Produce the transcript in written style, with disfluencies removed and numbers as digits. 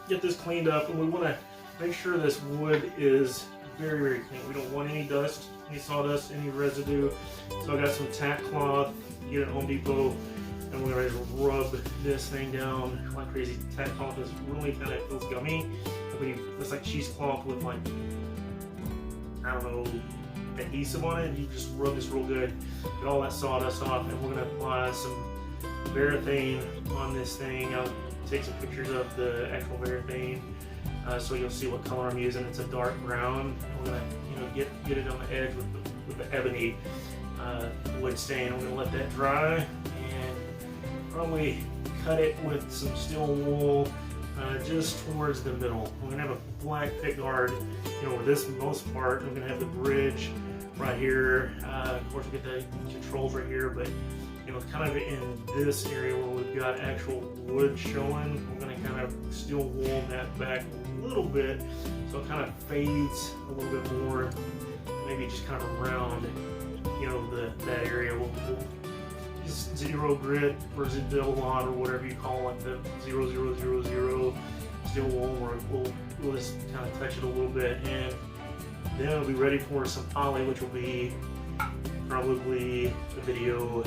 get this cleaned up, and we want to make sure this wood is very, very clean. We don't want any dust, any sawdust, any residue. So I got some tack cloth, get it at Home Depot, and we're going to rub this thing down like crazy. Tack cloth is really kind of feels gummy. It's like cheesecloth with like, I don't know, adhesive on it. You just rub this real good, get all that sawdust off, and we're going to apply some Varathane on this thing. I'll take some pictures of the actual Varathane so you'll see what color I'm using. It's a dark brown. We're going to get it on the edge with the ebony wood stain. We're going to let that dry and probably cut it with some steel wool just towards the middle. We're going to have a black pick guard, with this most part. I'm going to have the bridge right here. Of course, we get the controls right here, but kind of in this area where we've got actual wood showing, we're going to kind of steel wool that back a little bit so it kind of fades a little bit more, maybe just kind of around that area. We'll just zero grit or Zidilon or whatever you call it, the 0000 steel wool, where we'll just kind of touch it a little bit, and then it'll be ready for some poly, which will be probably a video